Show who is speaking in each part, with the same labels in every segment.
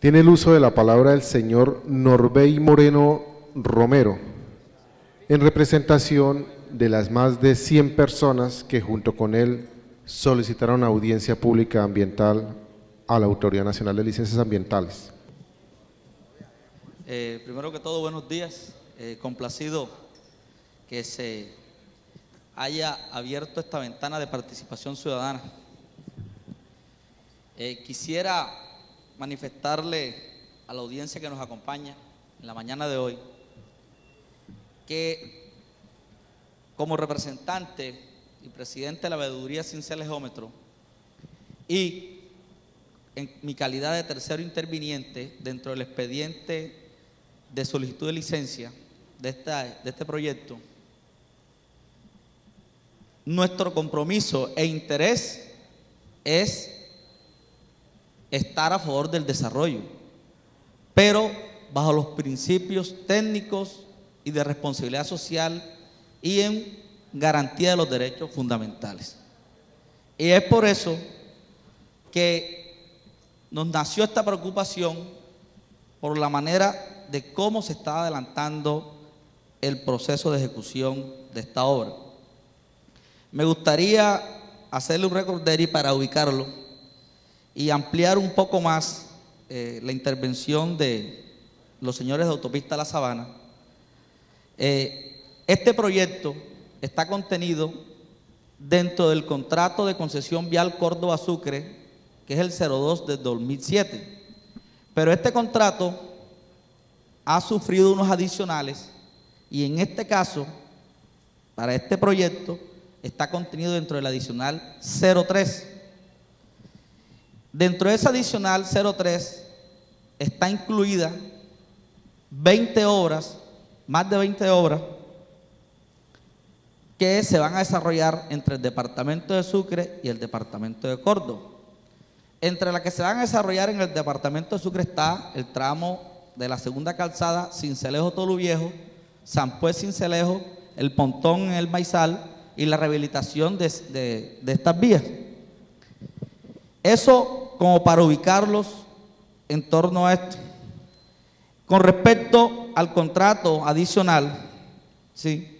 Speaker 1: Tiene el uso de la palabra el señor Norbey Moreno Romero, en representación de las más de 100 personas que junto con él solicitaron audiencia pública ambiental a la Autoridad Nacional de Licencias Ambientales.
Speaker 2: Primero que todo, buenos días. Complacido que se haya abierto esta ventana de participación ciudadana. Quisiera manifestarle a la audiencia que nos acompaña en la mañana de hoy que como representante y presidente de la Veeduría Cincelejómetro y en mi calidad de tercero interviniente dentro del expediente de solicitud de licencia de este proyecto, nuestro compromiso e interés es estar a favor del desarrollo, pero bajo los principios técnicos y de responsabilidad social y en garantía de los derechos fundamentales. Y es por eso que nos nació esta preocupación por la manera de cómo se está adelantando el proceso de ejecución de esta obra. Me gustaría hacerle un recorderis para ubicarlo y ampliar un poco más la intervención de los señores de Autopista La Sabana. Este proyecto está contenido dentro del contrato de concesión vial Córdoba-Sucre, que es el 02 del 2007. Pero este contrato ha sufrido unos adicionales y en este caso, para este proyecto, está contenido dentro del adicional 03. Dentro de ese adicional 03 está incluida 20 obras, más de 20 obras, que se van a desarrollar entre el departamento de Sucre y el departamento de Córdoba. Entre las que se van a desarrollar en el departamento de Sucre está el tramo de la segunda calzada Cincelejo-Tolú Viejo, San Pues-Cincelejo, el pontón en el Maizal y la rehabilitación de estas vías. Eso como para ubicarlos en torno a esto. Con respecto al contrato adicional, ¿sí?,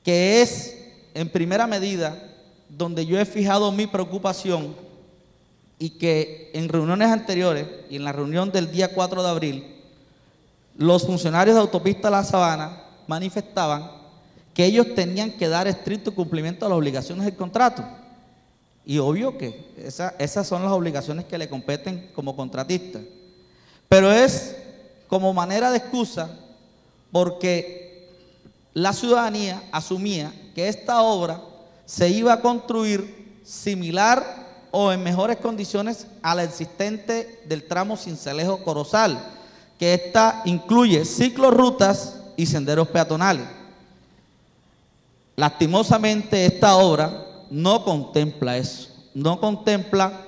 Speaker 2: que es en primera medida donde yo he fijado mi preocupación y que en reuniones anteriores y en la reunión del día 4 de abril, los funcionarios de Autopista La Sabana manifestaban que ellos tenían que dar estricto cumplimiento a las obligaciones del contrato. Y obvio que esas son las obligaciones que le competen como contratista. Pero es como manera de excusa porque la ciudadanía asumía que esta obra se iba a construir similar o en mejores condiciones a la existente del tramo Cincelejo-Corozal, que esta incluye ciclorrutas y senderos peatonales. Lastimosamente esta obra no contempla eso, no contempla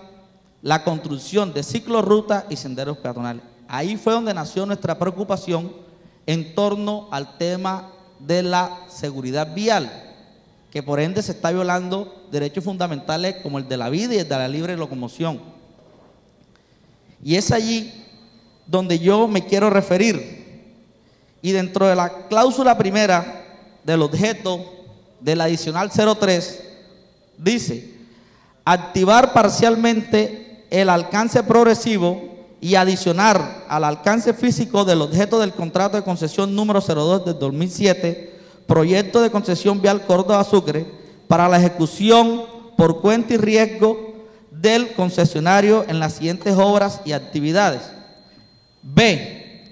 Speaker 2: la construcción de ciclorrutas y senderos peatonales. Ahí fue donde nació nuestra preocupación en torno al tema de la seguridad vial, que por ende se está violando derechos fundamentales como el de la vida y el de la libre locomoción. Y es allí donde yo me quiero referir. Y dentro de la cláusula primera del objeto del adicional 03, dice: activar parcialmente el alcance progresivo y adicionar al alcance físico del objeto del contrato de concesión número 02 del 2007, proyecto de concesión vial Córdoba-Sucre, para la ejecución por cuenta y riesgo del concesionario en las siguientes obras y actividades. B,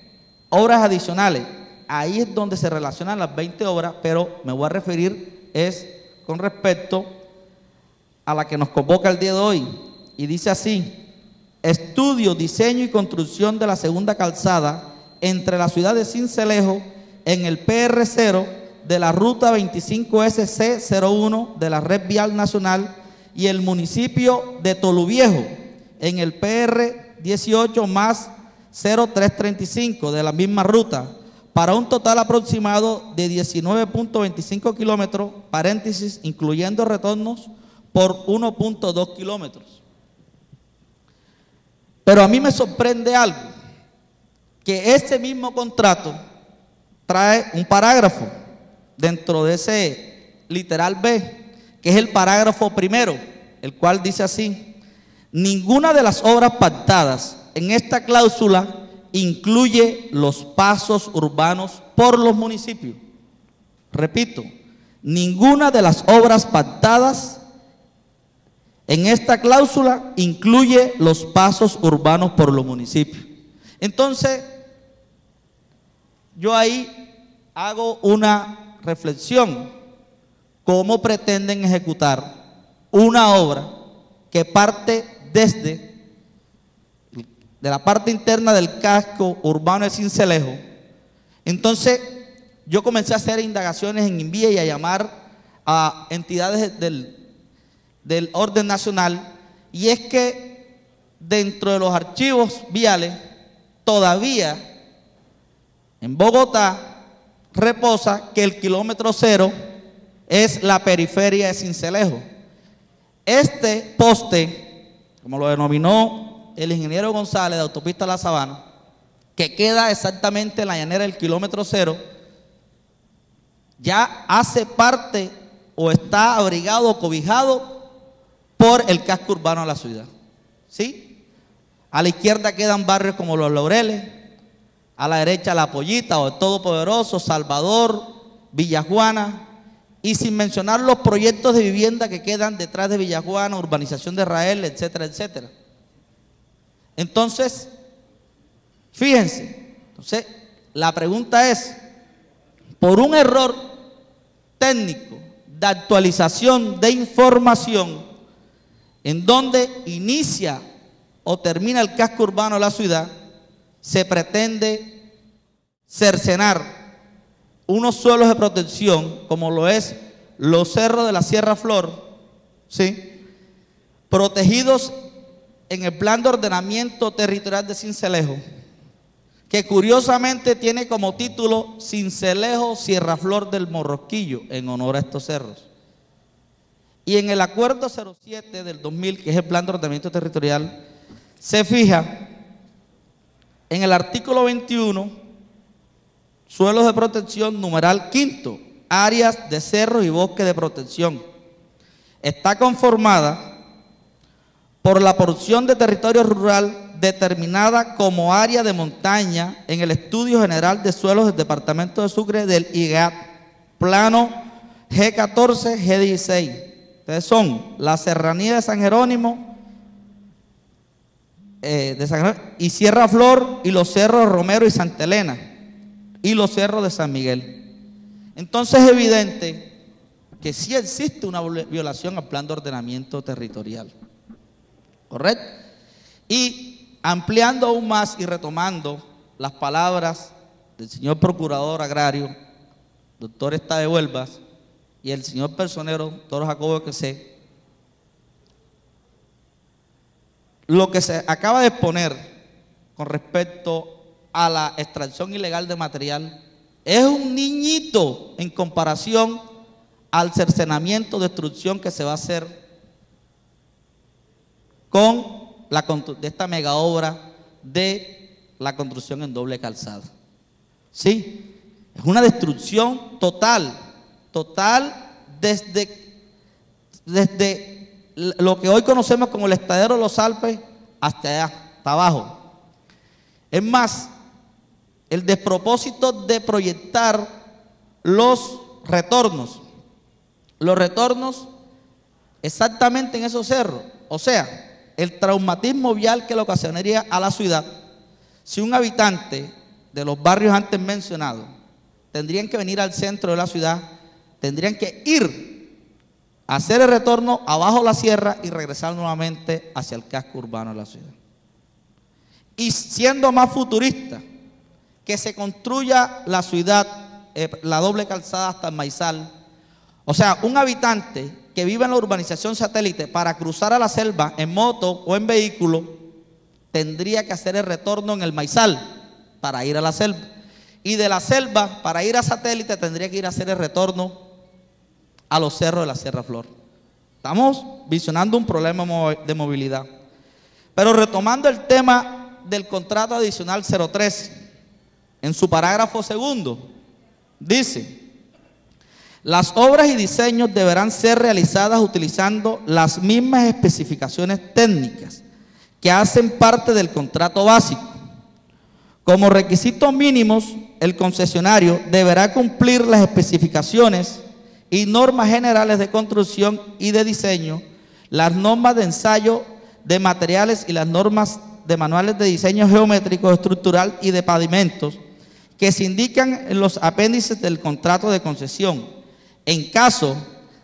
Speaker 2: obras adicionales. Ahí es donde se relacionan las 20 obras, pero me voy a referir es con respecto a la que nos convoca el día de hoy. Y dice así: estudio, diseño y construcción de la segunda calzada entre la ciudad de Cincelejo en el PR0 de la ruta 25SC01 de la red vial nacional y el municipio de Tolú Viejo en el PR18 más 0335 de la misma ruta, para un total aproximado de 19.25 kilómetros, paréntesis, incluyendo retornos por 1.2 kilómetros. Pero a mí me sorprende algo, que este mismo contrato trae un parágrafo dentro de ese literal B, que es el parágrafo primero, el cual dice así: ninguna de las obras pactadas en esta cláusula incluye los pasos urbanos por los municipios. Repito, ninguna de las obras pactadas en esta cláusula incluye los pasos urbanos por los municipios. Entonces, yo ahí hago una reflexión: ¿cómo pretenden ejecutar una obra que parte de la parte interna del casco urbano de Sincelejo? Entonces, yo comencé a hacer indagaciones en INVIA y a llamar a entidades del orden nacional, y es que dentro de los archivos viales todavía en Bogotá reposa que el kilómetro cero es la periferia de Sincelejo. Este poste, como lo denominó el ingeniero González de Autopista La Sabana, que queda exactamente en la llanera del kilómetro cero, ya hace parte o está abrigado o cobijado por el casco urbano de la ciudad. ¿Sí? A la izquierda quedan barrios como Los Laureles, a la derecha La Pollita o el Todopoderoso, Salvador, Villa Juana, y sin mencionar los proyectos de vivienda que quedan detrás de Villa Juana, urbanización de Israel, etcétera, etcétera. Entonces, fíjense, la pregunta es, por un error técnico de actualización de información, en donde inicia o termina el casco urbano de la ciudad, se pretende cercenar unos suelos de protección, como lo es los cerros de la Sierra Flor, ¿sí?, protegidos en el plan de ordenamiento territorial de Sincelejo, que curiosamente tiene como título Sincelejo Sierra Flor del Morrosquillo, en honor a estos cerros. Y en el acuerdo 07 del 2000, que es el plan de ordenamiento territorial, se fija en el artículo 21, suelos de protección, numeral quinto, áreas de cerros y bosques de protección. Está conformada por la porción de territorio rural determinada como área de montaña en el Estudio General de Suelos del Departamento de Sucre del IGAT, plano G14, G16. Entonces son la serranía de San Jerónimo, y Sierra Flor, y los cerros Romero y Santa Elena, y los cerros de San Miguel. Entonces es evidente que sí existe una violación al plan de ordenamiento territorial, ¿correcto? Y ampliando aún más y retomando las palabras del señor Procurador Agrario, doctor Estade Huelvas, y el señor personero, doctor Jacobo Quesé, lo que se acaba de exponer con respecto a la extracción ilegal de material es un niñito en comparación al cercenamiento, destrucción que se va a hacer con de esta mega obra de la construcción en doble calzada. Sí, es una destrucción total desde lo que hoy conocemos como el Estadero de los Alpes hasta allá, hasta abajo. Es más, el despropósito de proyectar los retornos exactamente en esos cerros, o sea, el traumatismo vial que le ocasionaría a la ciudad si un habitante de los barrios antes mencionados tendrían que venir al centro de la ciudad, tendrían que ir a hacer el retorno abajo de la sierra y regresar nuevamente hacia el casco urbano de la ciudad. Y siendo más futurista, que se construya la ciudad, la doble calzada hasta el Maizal. O sea, un habitante que vive en la urbanización satélite para cruzar a la selva en moto o en vehículo tendría que hacer el retorno en el Maizal para ir a la selva, y de la selva para ir a satélite tendría que ir a hacer el retorno a los cerros de la Sierra Flor. Estamos visionando un problema de movilidad. Pero retomando el tema del contrato adicional 03, en su parágrafo segundo, dice: las obras y diseños deberán ser realizadas utilizando las mismas especificaciones técnicas que hacen parte del contrato básico. Como requisitos mínimos, el concesionario deberá cumplir las especificaciones y normas generales de construcción y de diseño, las normas de ensayo de materiales y las normas de manuales de diseño geométrico, estructural y de pavimentos que se indican en los apéndices del contrato de concesión. En caso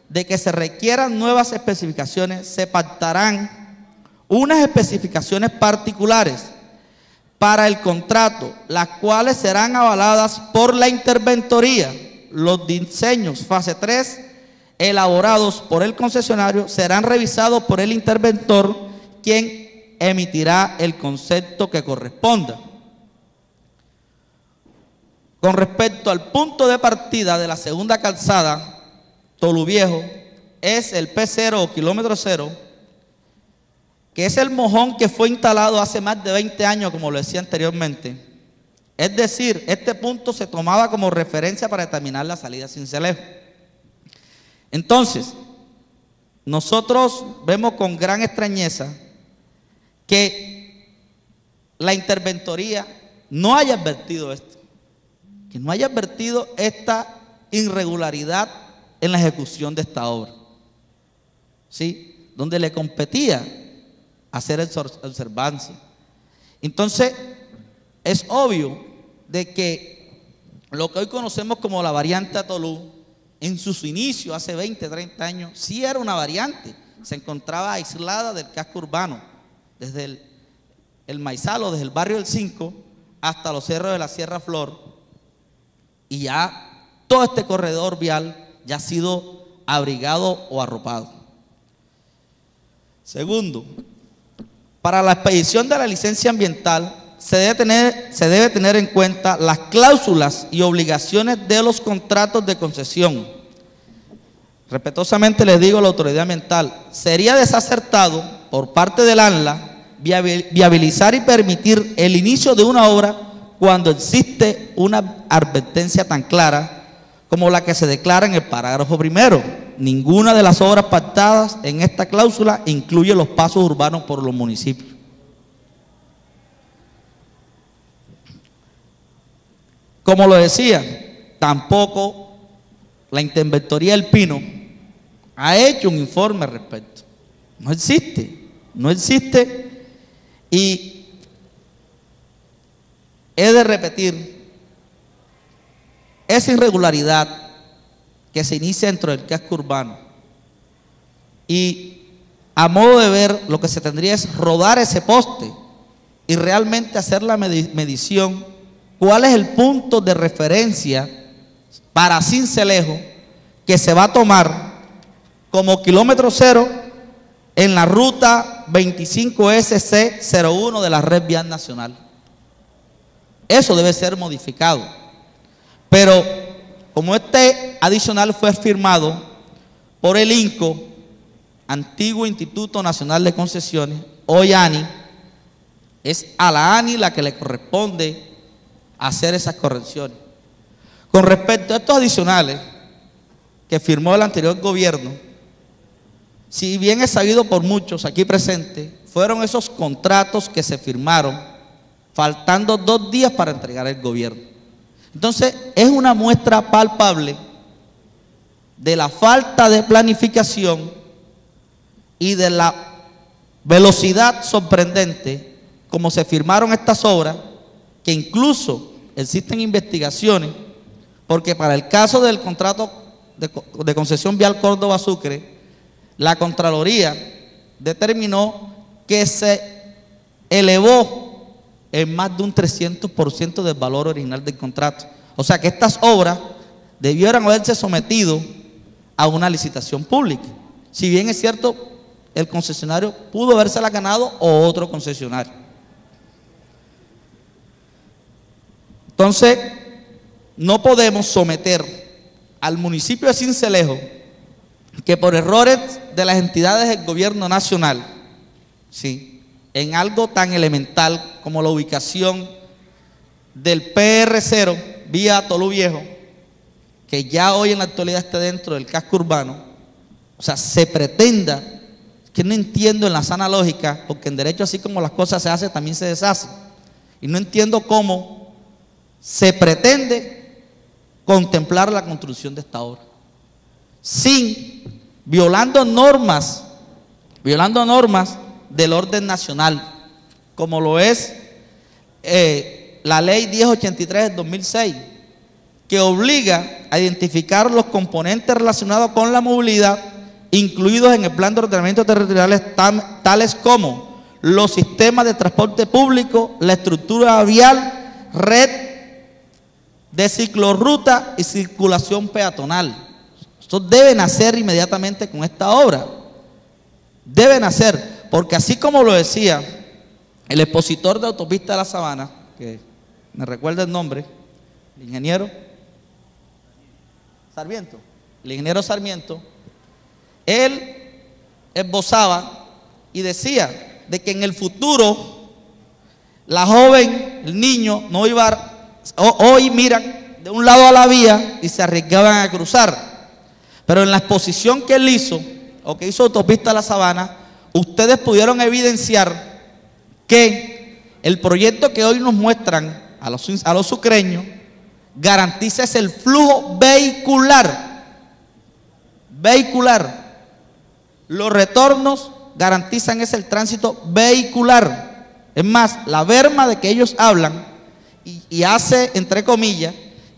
Speaker 2: de que se requieran nuevas especificaciones, se pactarán unas especificaciones particulares para el contrato, las cuales serán avaladas por la interventoría. Los diseños fase 3 elaborados por el concesionario serán revisados por el interventor, quien emitirá el concepto que corresponda. Con respecto al punto de partida de la segunda calzada, Tolú Viejo, es el P0 o kilómetro cero, que es el mojón que fue instalado hace más de 20 años, como lo decía anteriormente. Es decir, este punto se tomaba como referencia para determinar la salida a Sincelejo. Entonces, nosotros vemos con gran extrañeza que la interventoría no haya advertido esto, que no haya advertido esta irregularidad en la ejecución de esta obra, ¿sí? Donde le competía hacer observancia. Entonces, es obvio de que lo que hoy conocemos como la variante Tolú, en sus inicios, hace 20, 30 años, sí era una variante, se encontraba aislada del casco urbano, desde el Maizal, desde el barrio del 5 hasta los cerros de la Sierra Flor, y ya todo este corredor vial ya ha sido abrigado o arropado. Segundo, para la expedición de la licencia ambiental se debe tener en cuenta las cláusulas y obligaciones de los contratos de concesión. Respetuosamente les digo a la autoridad ambiental, sería desacertado por parte del ANLA viabilizar y permitir el inicio de una obra cuando existe una advertencia tan clara como la que se declara en el parágrafo primero. Ninguna de las obras pactadas en esta cláusula incluye los pasos urbanos por los municipios. Como lo decía, tampoco la Interventoría del Pino ha hecho un informe al respecto. No existe, y he de repetir, esa irregularidad que se inicia dentro del casco urbano, y a modo de ver, lo que se tendría es rodar ese poste y realmente hacer la medición. ¿Cuál es el punto de referencia para Sincelejo que se va a tomar como kilómetro cero en la ruta 25SC01 de la red vial nacional? Eso debe ser modificado. Pero como este adicional fue firmado por el INCO, antiguo Instituto Nacional de Concesiones, hoy ANI, es a la ANI la que le corresponde hacer esas correcciones. Con respecto a estos adicionales que firmó el anterior gobierno, si bien es sabido por muchos aquí presentes, fueron esos contratos que se firmaron faltando 2 días para entregar el gobierno. Entonces, es una muestra palpable de la falta de planificación y de la velocidad sorprendente como se firmaron estas obras, que incluso existen investigaciones, porque para el caso del contrato de concesión vial Córdoba-Sucre, la Contraloría determinó que se elevó en más de un 300% del valor original del contrato. O sea que estas obras debieran haberse sometido a una licitación pública. Si bien es cierto, el concesionario pudo habérsela ganado o otro concesionario. Entonces, no podemos someter al municipio de Sincelejo, que por errores de las entidades del gobierno nacional, ¿sí?, en algo tan elemental como la ubicación del PR0 vía Tolú Viejo, que ya hoy en la actualidad esté dentro del casco urbano, o sea, se pretenda, que no entiendo en la sana lógica, porque en derecho así como las cosas se hacen, también se deshacen, y no entiendo cómo se pretende contemplar la construcción de esta obra, violando normas del orden nacional, como lo es la ley 1083 del 2006, que obliga a identificar los componentes relacionados con la movilidad incluidos en el plan de ordenamiento territoriales, tales como los sistemas de transporte público, la estructura vial, red de ciclorruta y circulación peatonal. Esto debe nacer inmediatamente con esta obra. Debe nacer, porque así como lo decía el expositor de Autopista de la Sabana, que me recuerda el nombre, el ingeniero Sarmiento, él esbozaba y decía de que en el futuro la joven, el niño, no iba hoy miran de un lado a la vía y se arriesgaban a cruzar, pero en la exposición que él hizo, o que hizo Autopista de la Sabana, ustedes pudieron evidenciar que el proyecto que hoy nos muestran a los sucreños garantiza es el flujo vehicular. Los retornos garantizan es el tránsito vehicular. Es más, la berma de que ellos hablan y hace, entre comillas,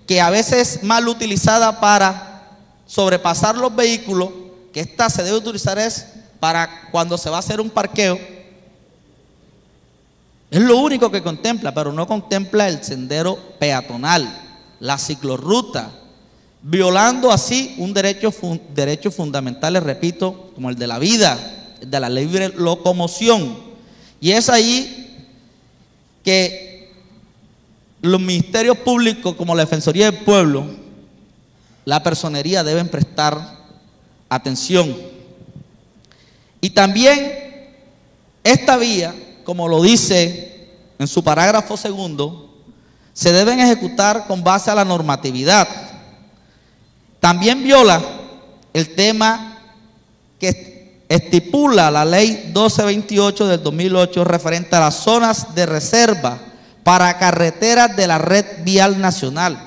Speaker 2: que a veces es mal utilizada para sobrepasar los vehículos, que esta se debe utilizar es para cuando se va a hacer un parqueo. Es lo único que contempla, pero no contempla el sendero peatonal, la ciclorruta, violando así un derecho fundamental, repito, como el de la vida, el de la libre locomoción. Y es ahí que los ministerios públicos, como la Defensoría del Pueblo, la Personería, deben prestar atención. Y también esta vía, como lo dice en su parágrafo segundo, se deben ejecutar con base a la normatividad. También viola el tema que estipula la ley 1228 del 2008 referente a las zonas de reserva para carreteras de la red vial nacional,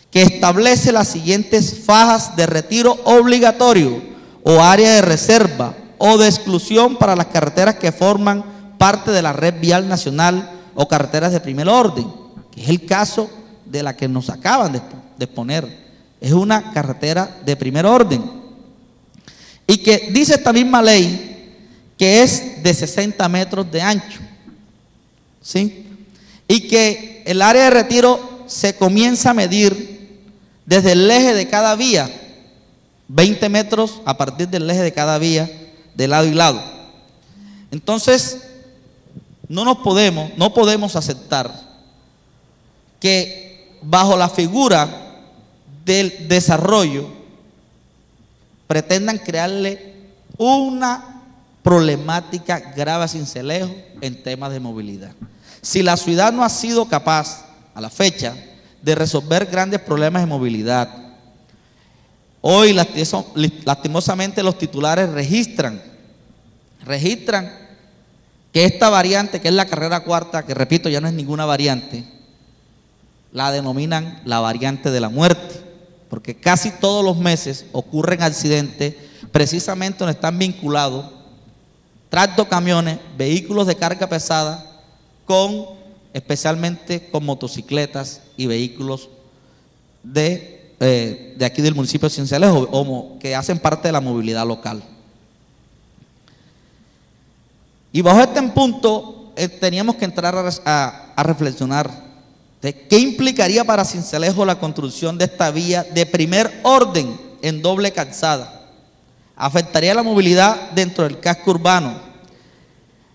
Speaker 2: que establece las siguientes fajas de retiro obligatorio o área de reserva o de exclusión para las carreteras que forman parte de la red vial nacional o carreteras de primer orden, que es el caso de la que nos acaban de exponer. Es una carretera de primer orden. Y que dice esta misma ley que es de 60 metros de ancho, ¿sí? Y que el área de retiro se comienza a medir desde el eje de cada vía, 20 metros a partir del eje de cada vía, de lado y lado. Entonces, no podemos aceptar que bajo la figura del desarrollo pretendan crearle una problemática grave a Sincelejo en temas de movilidad. Si la ciudad no ha sido capaz a la fecha de resolver grandes problemas de movilidad, hoy lastimosamente los titulares registran que esta variante, que es la carrera cuarta, que repito ya no es ninguna variante, la denominan la variante de la muerte, porque casi todos los meses ocurren accidentes precisamente donde están vinculados tractocamiones, vehículos de carga pesada, especialmente con motocicletas y vehículos de aquí del municipio de Sincelejo, o que hacen parte de la movilidad local. Y bajo este punto teníamos que entrar a reflexionar de qué implicaría para Sincelejo la construcción de esta vía de primer orden en doble calzada. Afectaría la movilidad dentro del casco urbano,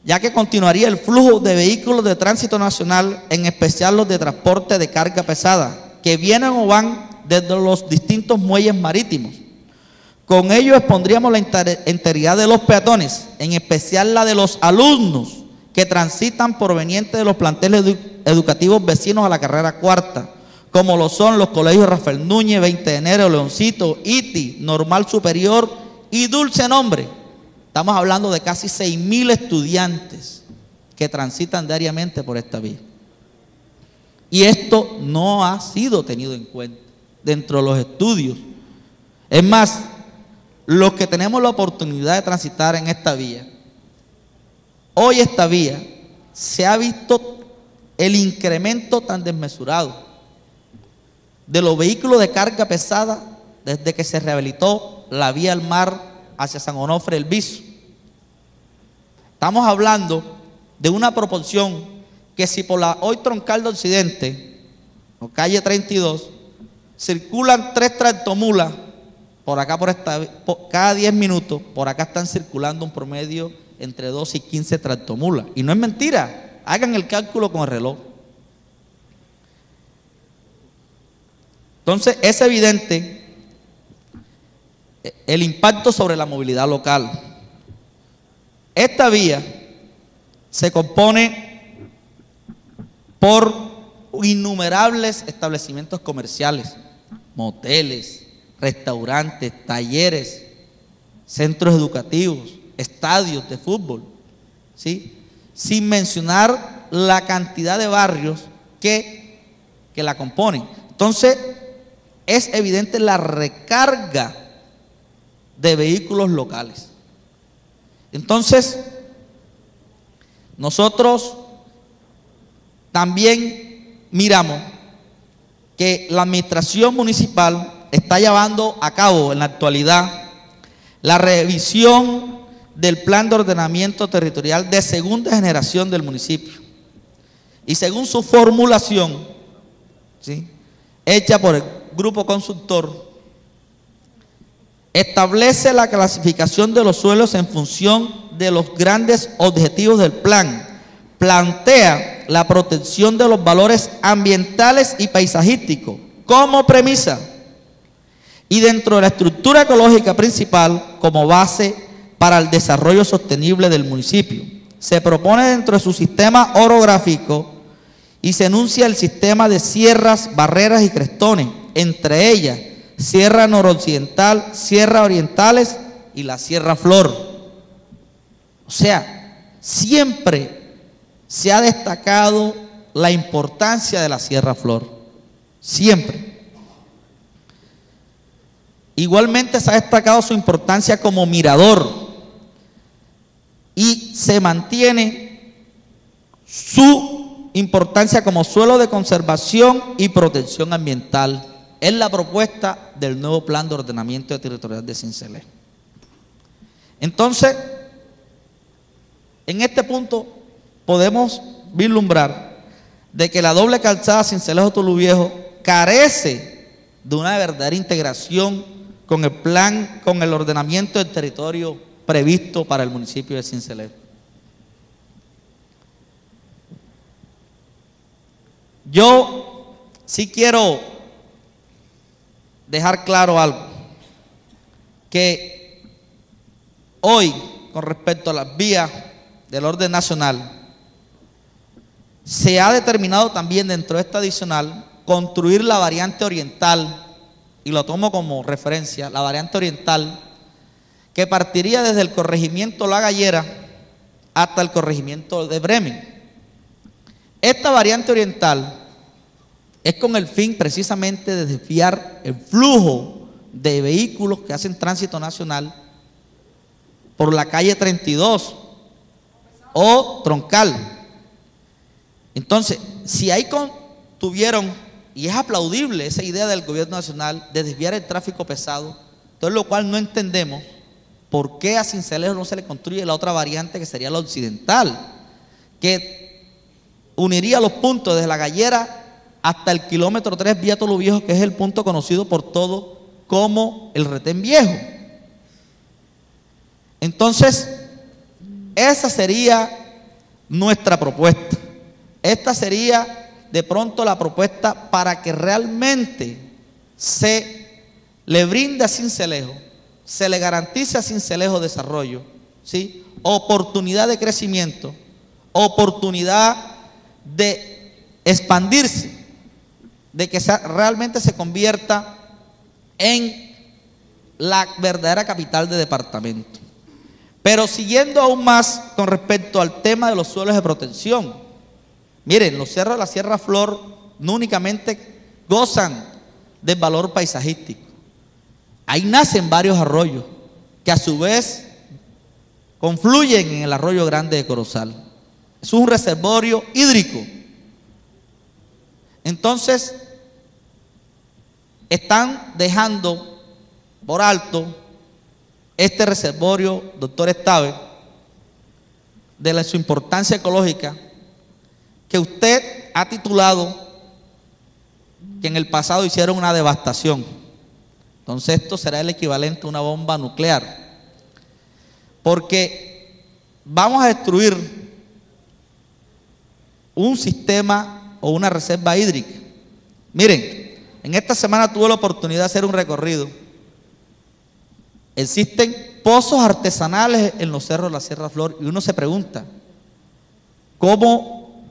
Speaker 2: ya que continuaría el flujo de vehículos de tránsito nacional, en especial los de transporte de carga pesada, que vienen o van desde los distintos muelles marítimos. Con ello expondríamos la integridad de los peatones, en especial la de los alumnos que transitan provenientes de los planteles educativos vecinos a la carrera cuarta, como lo son los colegios Rafael Núñez, 20 de enero, Leoncito, ITI, Normal Superior y Dulce Nombre. Estamos hablando de casi 6.000 estudiantes que transitan diariamente por esta vía. Y esto no ha sido tenido en cuenta dentro de los estudios. Es más, los que tenemos la oportunidad de transitar en esta vía, hoy esta vía se ha visto el incremento tan desmesurado de los vehículos de carga pesada desde que se rehabilitó la vía al mar hacia San Onofre del Viso. Estamos hablando de una proporción que si por la hoy troncal de Occidente o calle 32 circulan 3 tractomulas por acá cada 10 minutos, por acá están circulando un promedio entre 12 y 15 tractomulas. Y no es mentira, hagan el cálculo con el reloj. Entonces es evidente el impacto sobre la movilidad local. Esta vía se compone por innumerables establecimientos comerciales, moteles, restaurantes, talleres, centros educativos, estadios de fútbol, ¿sí? Sin mencionar la cantidad de barrios que la componen. Entonces, es evidente la recarga de vehículos locales. Entonces, nosotros también miramos que la administración municipal está llevando a cabo en la actualidad la revisión del plan de ordenamiento territorial de segunda generación del municipio. Y según su formulación, ¿sí?, hecha por el grupo consultor, establece la clasificación de los suelos en función de los grandes objetivos del plan, plantea la protección de los valores ambientales y paisajísticos como premisa y dentro de la estructura ecológica principal como base para el desarrollo sostenible del municipio. Se propone dentro de su sistema orográfico y se enuncia el sistema de sierras, barreras y crestones, entre ellas Sierra Noroccidental, Sierra Orientales y la Sierra Flor. O sea, siempre se ha destacado la importancia de la Sierra Flor, siempre. Igualmente se ha destacado su importancia como mirador y se mantiene su importancia como suelo de conservación y protección ambiental. Es la propuesta del nuevo plan de ordenamiento territorial de Sincelejo. Entonces, en este punto podemos vislumbrar de que la doble calzada Sincelejo-Tulu Viejo carece de una verdadera integración con el plan, con el ordenamiento del territorio previsto para el municipio de Sincelejo. Yo sí quiero dejar claro algo, que hoy, con respecto a las vías del orden nacional, se ha determinado también dentro de esta adicional construir la variante oriental, y lo tomo como referencia, la variante oriental, que partiría desde el corregimiento La Gallera hasta el corregimiento de Bremen. Esta variante oriental es con el fin precisamente de desviar el flujo de vehículos que hacen tránsito nacional por la calle 32 o troncal. Entonces, si ahí tuvieron, y es aplaudible esa idea del gobierno nacional de desviar el tráfico pesado, entonces lo cual no entendemos por qué a Sincelejo no se le construye la otra variante que sería la occidental, que uniría los puntos desde La Gallera hasta el kilómetro 3 vía Tulu Viejo, que es el punto conocido por todos como el Retén Viejo. Entonces, esa sería nuestra propuesta. Esta sería de pronto la propuesta para que realmente se le brinde a Sincelejo, se le garantice a Sincelejo desarrollo, ¿sí?, oportunidad de crecimiento, oportunidad de expandirse, de que realmente se convierta en la verdadera capital de departamento. Pero siguiendo aún más con respecto al tema de los suelos de protección, miren, los cerros de la Sierra Flor no únicamente gozan del valor paisajístico, ahí nacen varios arroyos que a su vez confluyen en el arroyo Grande de Corozal. Es un reservorio hídrico. Entonces, están dejando por alto este reservorio, doctor Estave, de su importancia ecológica, que usted ha titulado que en el pasado hicieron una devastación. Entonces esto será el equivalente a una bomba nuclear, porque vamos a destruir un sistema o una reserva hídrica. Miren, en esta semana tuve la oportunidad de hacer un recorrido. Existen pozos artesanales en los cerros de la Sierra Flor y uno se pregunta, ¿cómo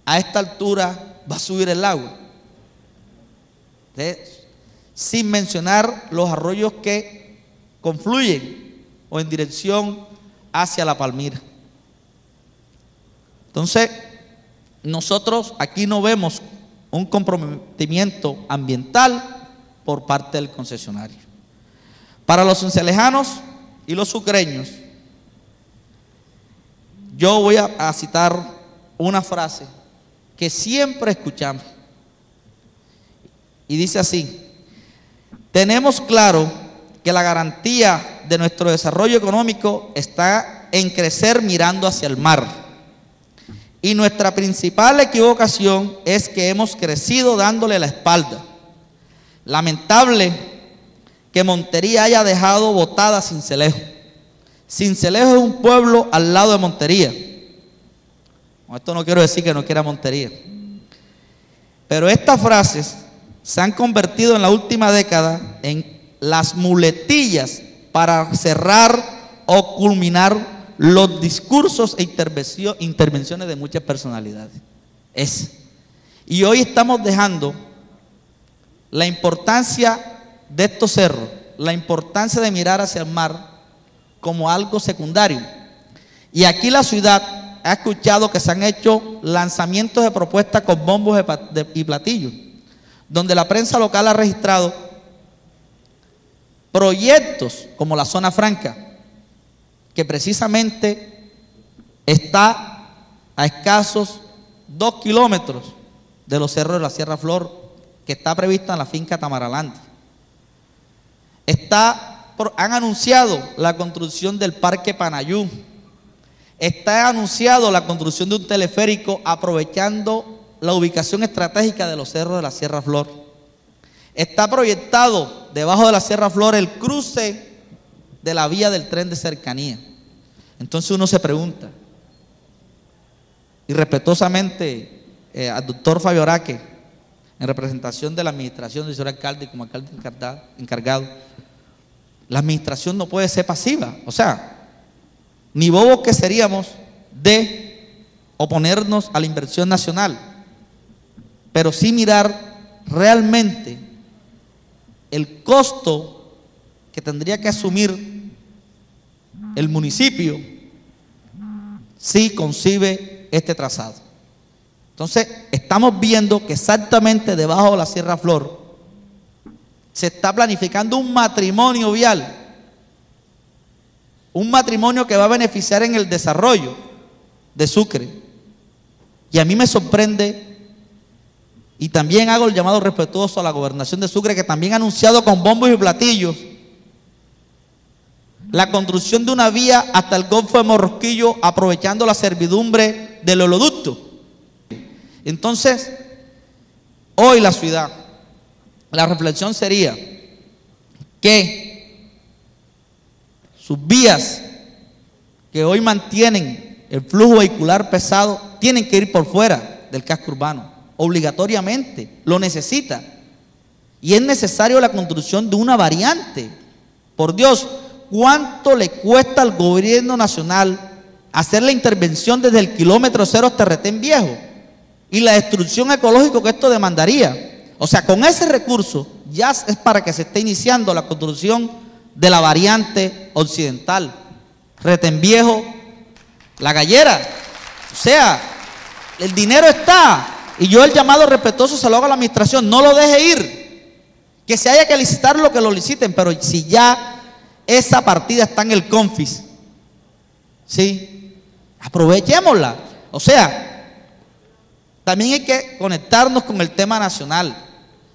Speaker 2: a esta altura va a subir el agua? Sin mencionar los arroyos que confluyen o en dirección hacia La Palmira. Entonces, nosotros aquí no vemos un comprometimiento ambiental por parte del concesionario. Para los cincelejanos y los sucreños, yo voy a citar una frase que siempre escuchamos y dice así: tenemos claro que la garantía de nuestro desarrollo económico está en crecer mirando hacia el mar, y nuestra principal equivocación es que hemos crecido dándole la espalda. Lamentable que Montería haya dejado botada Sincelejo. Sincelejo es un pueblo al lado de Montería. Con esto no quiero decir que no quiera Montería, pero estas frases se han convertido en la última década en las muletillas para cerrar o culminar los discursos e intervenciones de muchas personalidades. Y hoy estamos dejando la importancia de estos cerros, la importancia de mirar hacia el mar como algo secundario. Y aquí la ciudad ha escuchado que se han hecho lanzamientos de propuestas con bombos y platillos, donde la prensa local ha registrado proyectos como la Zona Franca, que precisamente está a escasos 2 kilómetros de los cerros de la Sierra Flor, que está prevista en la finca Tamaralandi. Han anunciado la construcción del Parque Panayú. Está anunciado la construcción de un teleférico aprovechando la ubicación estratégica de los cerros de la Sierra Flor. Está proyectado debajo de la Sierra Flor el cruce de la vía del tren de cercanía. Entonces uno se pregunta, y respetuosamente al doctor Fabio Araque, en representación de la administración del señor alcalde y como alcalde encargado, la administración no puede ser pasiva. O sea, ni bobos que seríamos de oponernos a la inversión nacional, pero sí mirar realmente el costo que tendría que asumir el municipio si concibe este trazado. Entonces, estamos viendo que exactamente debajo de la Sierra Flor se está planificando un matrimonio vial, un matrimonio que va a beneficiar en el desarrollo de Sucre. Y a mí me sorprende, y también hago el llamado respetuoso a la gobernación de Sucre, que también ha anunciado con bombos y platillos la construcción de una vía hasta el Golfo de Morrosquillo, aprovechando la servidumbre del oleoducto. Entonces, hoy la ciudad, la reflexión sería que sus vías que hoy mantienen el flujo vehicular pesado tienen que ir por fuera del casco urbano, obligatoriamente, lo necesita. Y es necesario la construcción de una variante. Por Dios, ¿cuánto le cuesta al gobierno nacional hacer la intervención desde el kilómetro 0 hasta Retén Viejo? y la destrucción ecológica que esto demandaría. O sea, con ese recurso ya es para que se esté iniciando la construcción de la variante occidental, Retén Viejo, La Gallera. O sea, el dinero está, y yo el llamado respetuoso se lo hago a la administración: no lo deje ir, que se haya que licitar lo que lo liciten, pero si ya esa partida está en el CONFIS, ¿sí?, aprovechémosla. O sea, también hay que conectarnos con el tema nacional.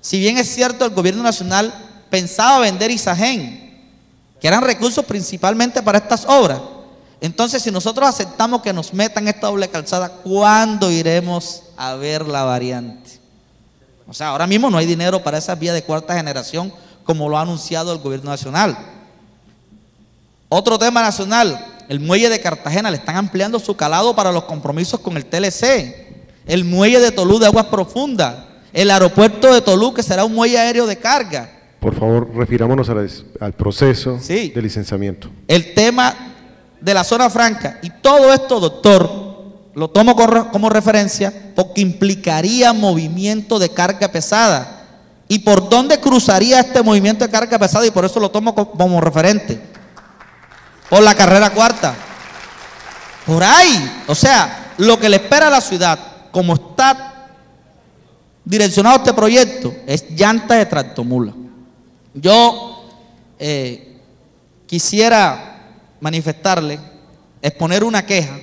Speaker 2: Si bien es cierto, el gobierno nacional pensaba vender Isagen, que eran recursos principalmente para estas obras. Entonces, si nosotros aceptamos que nos metan esta doble calzada, ¿cuándo iremos a ver la variante? O sea, ahora mismo no hay dinero para esas vías de cuarta generación, como lo ha anunciado el gobierno nacional. Otro tema nacional: el muelle de Cartagena, le están ampliando su calado para los compromisos con el TLC. El muelle de Tolú de aguas profundas, el aeropuerto de Tolú, que será un muelle aéreo de carga.
Speaker 1: Por favor, refirámonos al proceso
Speaker 2: Sí,
Speaker 1: de licenciamiento.
Speaker 2: El tema de la zona franca. Y todo esto, doctor, lo tomo como referencia porque implicaría movimiento de carga pesada. ¿Y por dónde cruzaría este movimiento de carga pesada? Y por eso lo tomo como referente: por la carrera cuarta. Por ahí. O sea, lo que le espera a la ciudad, como está direccionado este proyecto, es llanta de tractomula. Yo quisiera manifestarle, exponer una queja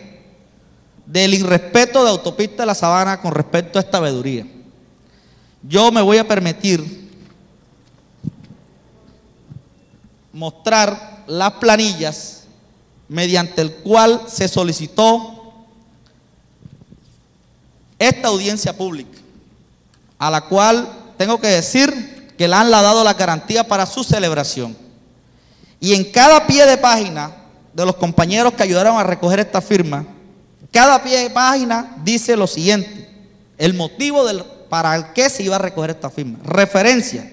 Speaker 2: del irrespeto de Autopista La Sabana con respecto a esta veeduría. Yo me voy a permitir mostrar las planillas mediante el cual se solicitó esta audiencia pública, a la cual tengo que decir que le han dado la garantía para su celebración. Y en cada pie de página de los compañeros que ayudaron a recoger esta firma, cada pie de página dice lo siguiente: el motivo para el que se iba a recoger esta firma. Referencia: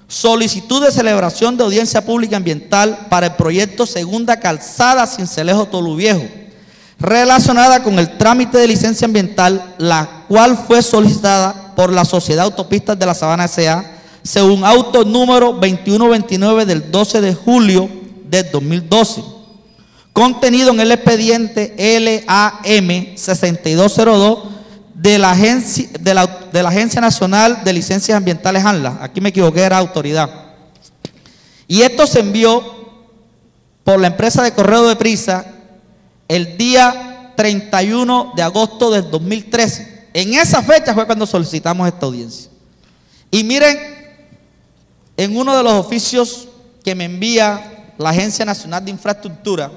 Speaker 2: solicitud de celebración de audiencia pública ambiental para el proyecto Segunda Calzada Sincelejo Tolú Viejo, relacionada con el trámite de licencia ambiental, la cual fue solicitada por la Sociedad Autopistas de la Sabana S.A., según auto número 2129 del 12 de julio del 2012, contenido en el expediente LAM 6202 de la Agencia Nacional de Licencias Ambientales ANLA. Aquí me equivoqué, era autoridad. Y esto se envió por la empresa de correo de prisa el día 31 de agosto del 2013. En esa fecha fue cuando solicitamos esta audiencia. Y miren, en uno de los oficios que me envía la Agencia Nacional de Infraestructura,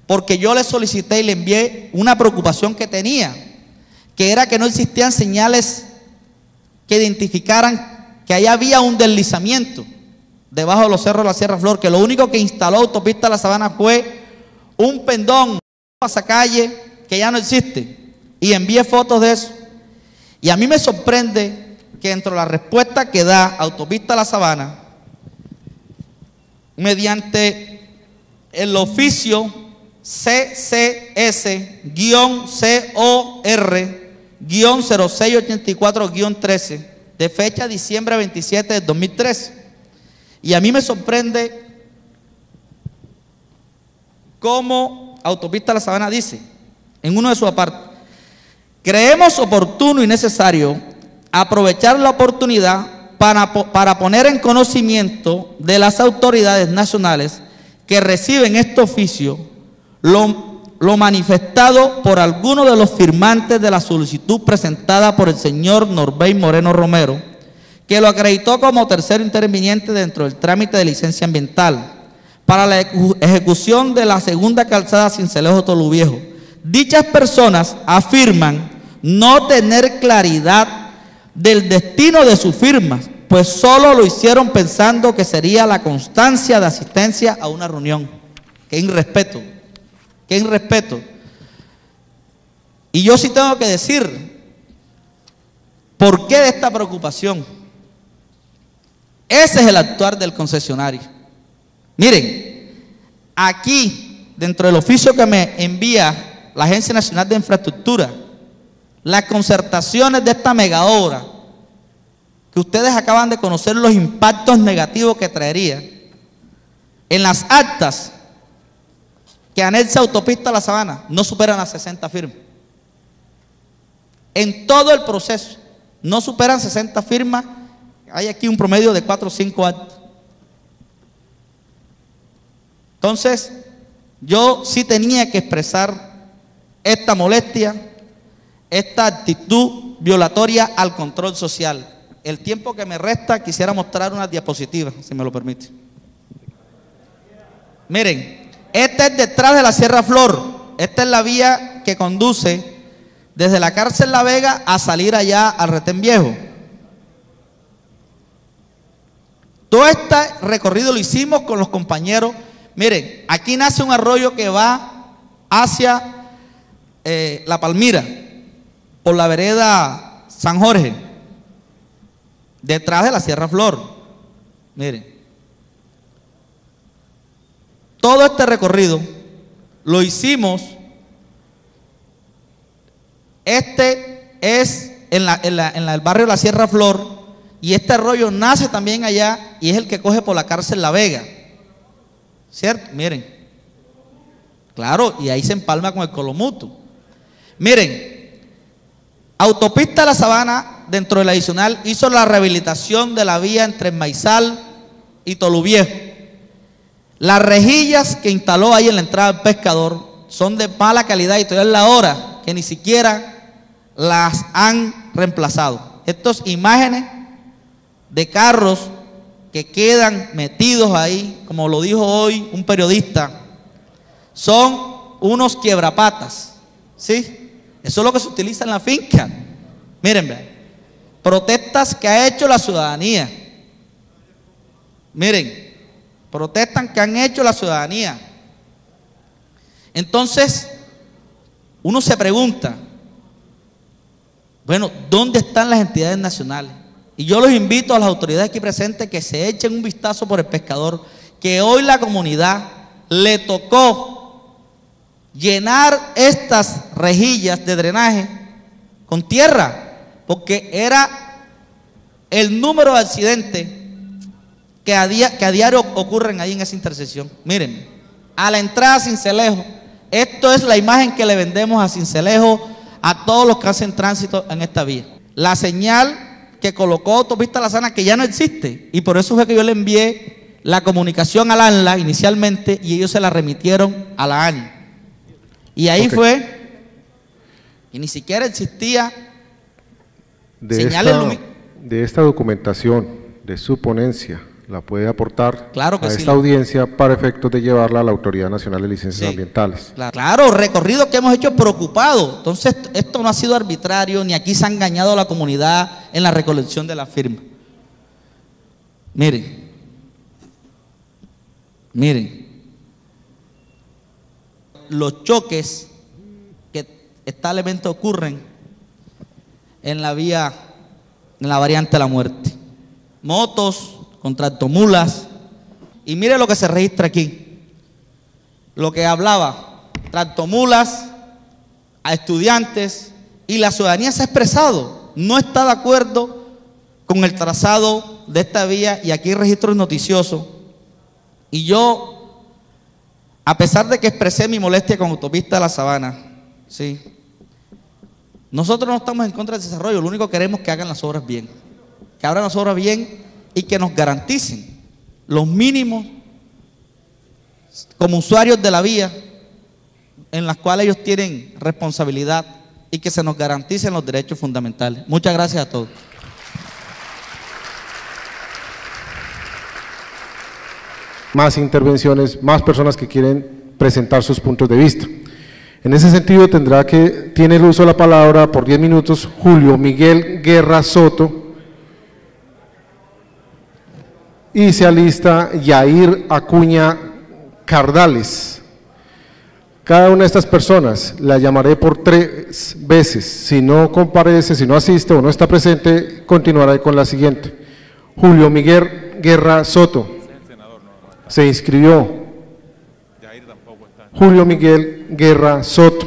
Speaker 2: porque yo le solicité y le envié una preocupación que tenía, que era que no existían señales que identificaran que allá había un deslizamiento debajo de los cerros de la Sierra Flor, que lo único que instaló Autopista La Sabana fue un pendón, un pasacalle que ya no existe, y envié fotos de eso. Y a mí me sorprende que dentro de la respuesta que da Autopista La Sabana, mediante el oficio CCS-COR-0684-13 de fecha diciembre 27 de 2013. Y a mí me sorprende cómo Autopista La Sabana dice en uno de sus apartes: creemos oportuno y necesario aprovechar la oportunidad para poner en conocimiento de las autoridades nacionales que reciben este oficio lo manifestado por algunos de los firmantes de la solicitud presentada por el señor Norbey Moreno Romero, que lo acreditó como tercero interviniente dentro del trámite de licencia ambiental para la ejecución de la segunda calzada Sincelejo Tolú Viejo. Dichas personas afirman no tener claridad del destino de sus firmas, pues solo lo hicieron pensando que sería la constancia de asistencia a una reunión. ¡Qué irrespeto! ¡Qué irrespeto! Y yo sí tengo que decir por qué de esta preocupación. Ese es el actuar del concesionario. Miren, aquí, dentro del oficio que me envía la Agencia Nacional de Infraestructura, las concertaciones de esta mega obra, que ustedes acaban de conocer los impactos negativos que traería, en las actas que anexa Autopista La Sabana, no superan las 60 firmas. En todo el proceso, no superan 60 firmas, hay aquí un promedio de 4 o 5 actas. Entonces, yo sí tenía que expresar esta molestia, esta actitud violatoria al control social. El tiempo que me resta, quisiera mostrar unas diapositivas, si me lo permite. Miren, esta es detrás de la Sierra Flor. Esta es la vía que conduce desde la cárcel La Vega a salir allá al Retén Viejo. Todo este recorrido lo hicimos con los compañeros. Miren, aquí nace un arroyo que va hacia La Palmira, por la vereda San Jorge, detrás de la Sierra Flor. Miren, todo este recorrido lo hicimos. Este es en el barrio de la Sierra Flor, y este arroyo nace también allá y es el que coge por la cárcel La Vega, ¿cierto? Miren, claro, y ahí se empalma con el Colomuto. Miren, Autopista La Sabana, dentro del adicional, hizo la rehabilitación de la vía entre Maizal y Toluviejo. Las rejillas que instaló ahí en la entrada del Pescador son de mala calidad y todavía es la hora que ni siquiera las han reemplazado. Estas imágenes de carros que quedan metidos ahí, como lo dijo hoy un periodista, son unos quiebrapatas, ¿sí? Eso es lo que se utiliza en la finca. Miren, vean, protestas que ha hecho la ciudadanía. Miren, protestas que han hecho la ciudadanía. Entonces, uno se pregunta, bueno, ¿dónde están las entidades nacionales? Y yo los invito a las autoridades aquí presentes que se echen un vistazo por el Pescador, que hoy la comunidad le tocó llenar estas rejillas de drenaje con tierra, porque era el número de accidentes que a diario ocurren ahí en esa intersección. Miren, a la entrada a Sincelejo, esto es la imagen que le vendemos a Sincelejo a todos los que hacen tránsito en esta vía. La señal que colocó Autopista La Sabana, que ya no existe, y por eso fue que yo le envié la comunicación al ANLA inicialmente y ellos se la remitieron a la ANI. Y ahí fue, y ni siquiera existía señales luminosas.
Speaker 1: De esta documentación, de su ponencia, la puede aportar
Speaker 2: claro que
Speaker 1: a
Speaker 2: sí,
Speaker 1: esta audiencia para efectos de llevarla a la Autoridad Nacional de Licencias Ambientales.
Speaker 2: Claro, recorrido que hemos hecho preocupado. Entonces, esto no ha sido arbitrario, ni aquí se ha engañado a la comunidad en la recolección de la firma. Miren, los choques que establemente ocurren en la vía, en la variante de la muerte. Motos con tractomulas, y mire lo que se registra aquí, lo que hablaba, tractomulas a estudiantes, y la ciudadanía se ha expresado, no está de acuerdo con el trazado de esta vía, y aquí hay registros noticiosos, y yo, a pesar de que expresé mi molestia con Autopista La Sabana, ¿sí? Nosotros no estamos en contra del desarrollo, lo único que queremos es que hagan las obras bien, que abran las obras bien, y que nos garanticen los mínimos como usuarios de la vía en las cuales ellos tienen responsabilidad, y que se nos garanticen los derechos fundamentales. Muchas gracias a todos.
Speaker 1: Más intervenciones, más personas que quieren presentar sus puntos de vista. En ese sentido tiene el uso de la palabra por 10 minutos Julio Miguel Guerra Soto, y se alista Yair Acuña Cardales. Cada una de estas personas la llamaré por 3 veces. Si no comparece, si no asiste o no está presente, continuaré con la siguiente. Julio Miguel Guerra Soto. Se inscribió. Julio Miguel Guerra Soto.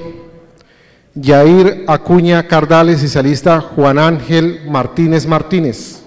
Speaker 1: Yair Acuña Cardales y salista Juan Ángel Martínez Martínez.